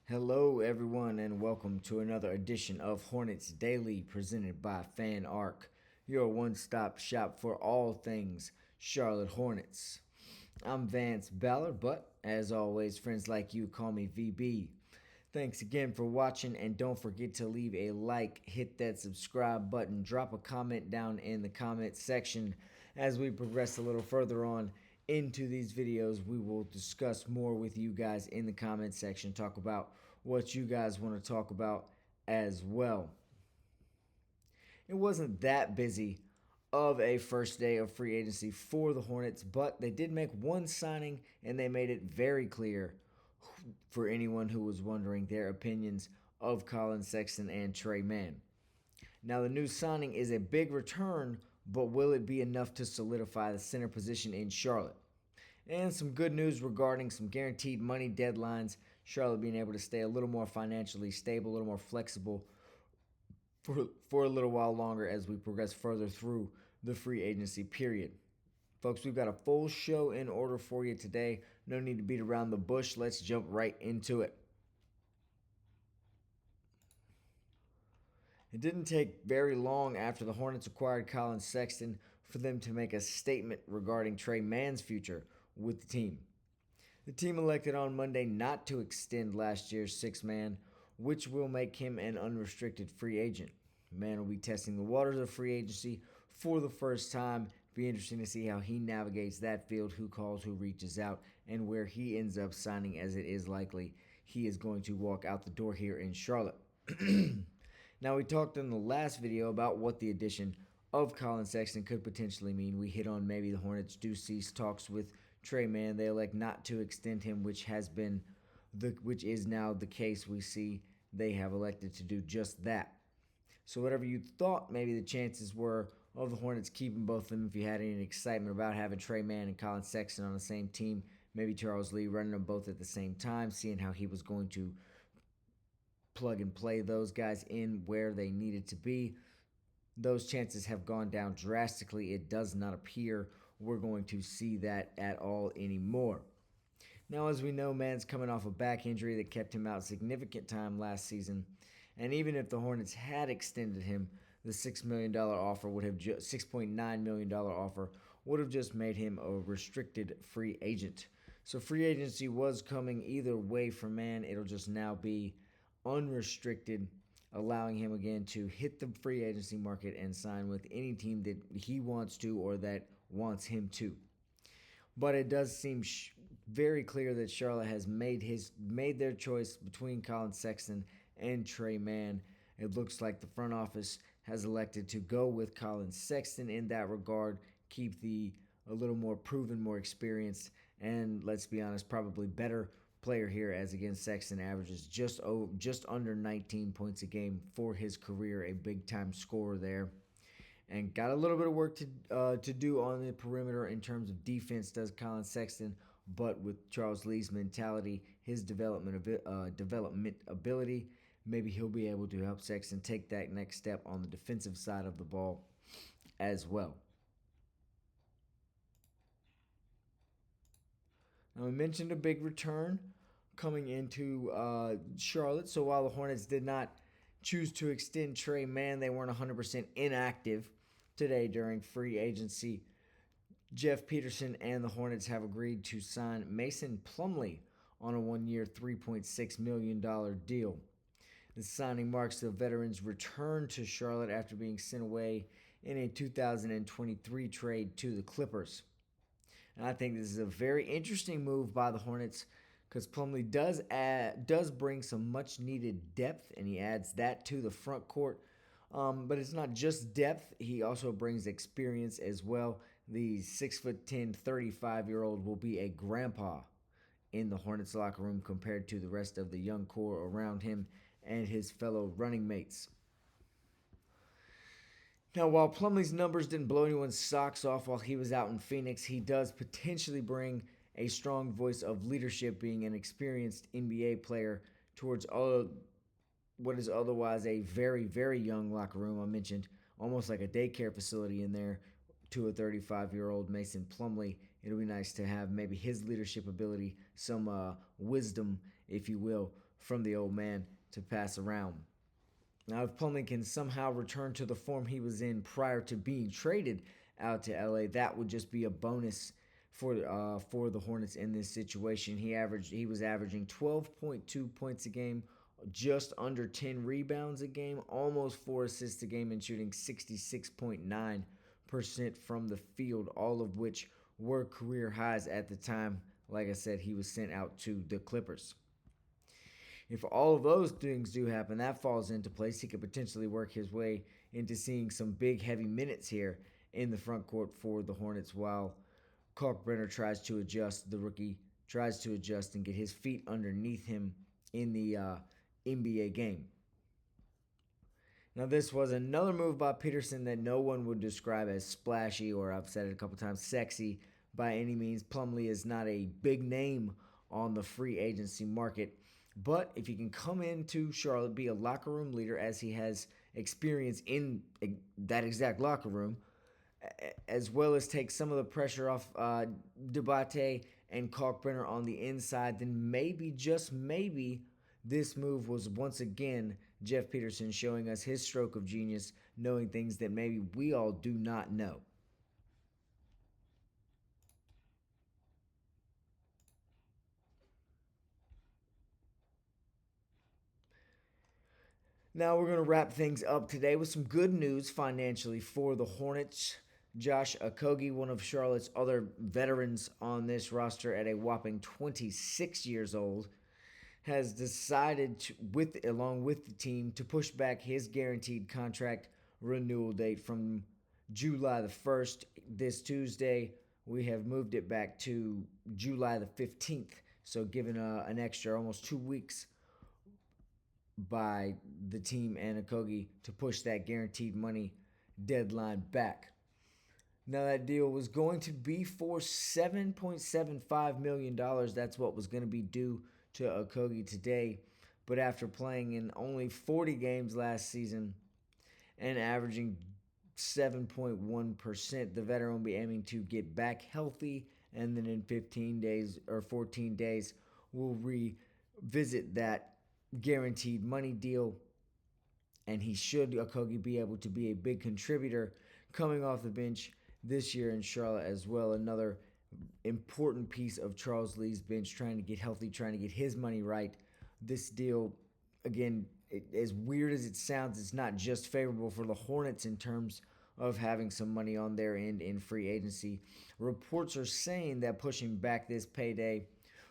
Hello, everyone, and welcome to another edition of Hornets Daily presented by Fan Arc, your one stop shop for all things Charlotte Hornets. I'm Vance Ballard, but as always, friends like you call me VB. Thanks again for watching, and don't forget to leave a like, hit that subscribe button, drop a comment down in the comment section. As we progress a little further on into these videos, we will discuss more with you guys in the comment section, talk about what you guys want to talk about as well. It wasn't that busy of a first day of free agency for the Hornets, but they did make one signing and they made it very clear for anyone who was wondering their opinions of Colin Sexton and Trey Mann. Now, the new signing is a big return, but will it be enough to solidify the center position in Charlotte? And some good news regarding some guaranteed money deadlines, Charlotte being able to stay a little more financially stable, a little more flexible for a little while longer as we progress further through the free agency period. Folks, we've got a full show in order for you today. No need to beat around the bush. Let's jump right into it. It didn't take very long after the Hornets acquired Colin Sexton for them to make a statement regarding Trey Mann's future with the team. The team elected on Monday not to extend last year's six-man, which will make him an unrestricted free agent. Mann will be testing the waters of free agency for the first time. Be interesting to see how he navigates that field, who calls, who reaches out, and where he ends up signing, as it is likely he is going to walk out the door here in Charlotte. Now, we talked in the last video about what the addition of Colin Sexton could potentially mean. We hit on maybe the Hornets do cease talks with Trey Mann. They elect not to extend him, which is now the case. We see they have elected to do just that. So whatever you thought maybe the chances were of the Hornets keeping both of them, if you had any excitement about having Trey Mann and Colin Sexton on the same team, maybe Charles Lee running them both at the same time, seeing how he was going to plug and play those guys in where they needed to be, those chances have gone down drastically. It does not appear we're going to see that at all anymore. Now, as we know, Mann's coming off a back injury that kept him out significant time last season, and even if the Hornets had extended him, the $6 million offer would have $6.9 million offer would have just made him a restricted free agent. So free agency was coming either way for Mann. It'll just now be unrestricted, allowing him again to hit the free agency market and sign with any team that he wants to or that wants him to. But it does seem very clear that Charlotte has made their choice between Colin Sexton and Trey Mann. It looks like the front office has elected to go with Colin Sexton in that regard, keep the a little more proven, more experienced, and let's be honest, probably better player here, as again Sexton averages just under 19 points a game for his career, a big time scorer there, and got a little bit of work to do on the perimeter in terms of defense. Does Colin Sexton, but with Charles Lee's mentality, his development ability, maybe he'll be able to help Sexton take that next step on the defensive side of the ball as well. Now, we mentioned a big return coming into Charlotte. So while the Hornets did not choose to extend Trey Mann, they weren't 100% inactive today during free agency. Jeff Peterson and the Hornets have agreed to sign Mason Plumlee on a one-year, $3.6 million deal. The signing marks the veteran's return to Charlotte after being sent away in a 2023 trade to the Clippers. And I think this is a very interesting move by the Hornets because Plumlee does bring some much needed depth, and he adds that to the front court. But it's not just depth; he also brings experience as well. The 6'10", 35-year-old will be a grandpa in the Hornets locker room compared to the rest of the young core around him and his fellow running mates. Now, while Plumlee's numbers didn't blow anyone's socks off while he was out in Phoenix, he does potentially bring a strong voice of leadership, being an experienced NBA player towards what is otherwise a very, very young locker room. I mentioned almost like a daycare facility in there to a 35-year-old Mason Plumlee. It'll be nice to have maybe his leadership ability, some wisdom, if you will, from the old man to pass around. Now, if Plumlee can somehow return to the form he was in prior to being traded out to LA, that would just be a bonus for the Hornets in this situation. He was averaging 12.2 points a game, just under 10 rebounds a game, almost 4 assists a game, and shooting 66.9% from the field, all of which were career highs at the time. Like I said, he was sent out to the Clippers. If all of those things do happen, that falls into place. He could potentially work his way into seeing some big, heavy minutes here in the front court for the Hornets while Kalkbrenner tries to adjust. The rookie tries to adjust and get his feet underneath him in the NBA game. Now, this was another move by Peterson that no one would describe as splashy, or I've said it a couple times, sexy by any means. Plumlee is not a big name on the free agency market. But if he can come into Charlotte, be a locker room leader, as he has experience in that exact locker room, as well as take some of the pressure off Diabate and Kalkbrenner on the inside, then maybe, just maybe, this move was once again Jeff Peterson showing us his stroke of genius, knowing things that maybe we all do not know. Now we're going to wrap things up today with some good news financially for the Hornets. Josh Okogie, one of Charlotte's other veterans on this roster at a whopping 26 years old, has decided, along with the team, to push back his guaranteed contract renewal date from July the 1st. This Tuesday, we have moved it back to July the 15th, so given an extra almost 2 weeks by the team and Okogie to push that guaranteed money deadline back. Now, that deal was going to be for $7.75 million. That's what was going to be due to Okogie today. But after playing in only 40 games last season and averaging 7.1%, the veteran will be aiming to get back healthy, and then in 15 days or 14 days, we'll revisit that guaranteed money deal, and Okogie be able to be a big contributor coming off the bench this year in Charlotte as well. Another important piece of Charles Lee's bench, trying to get healthy, trying to get his money right. This deal, again, as weird as it sounds, it's not just favorable for the Hornets in terms of having some money on their end in free agency. Reports are saying that pushing back this payday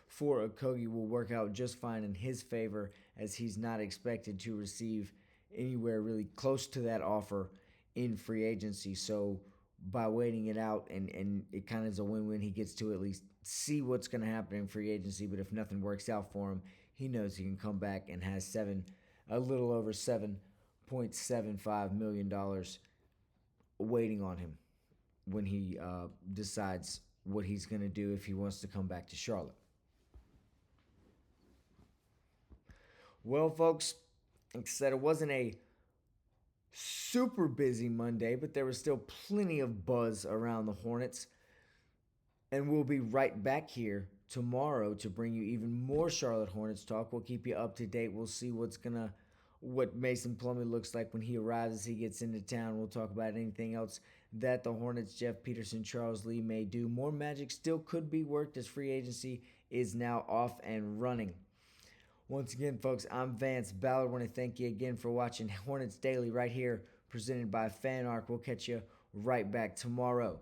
for Okogie will work out just fine in his favor, as he's not expected to receive anywhere really close to that offer in free agency. So by waiting it out, and it kind of is a win-win, he gets to at least see what's going to happen in free agency. But if nothing works out for him, he knows he can come back and has a little over $7.75 million waiting on him when he decides what he's going to do if he wants to come back to Charlotte. Well, folks, like I said, it wasn't a super busy Monday, but there was still plenty of buzz around the Hornets. And we'll be right back here tomorrow to bring you even more Charlotte Hornets talk. We'll keep you up to date. We'll see what Mason Plumlee looks like when he arrives, as he gets into town. We'll talk about anything else that the Hornets, Jeff Peterson, Charles Lee may do. More magic still could be worked, as free agency is now off and running. Once again, folks, I'm Vance Ballard. I want to thank you again for watching Hornets Daily right here, presented by FanArc. We'll catch you right back tomorrow.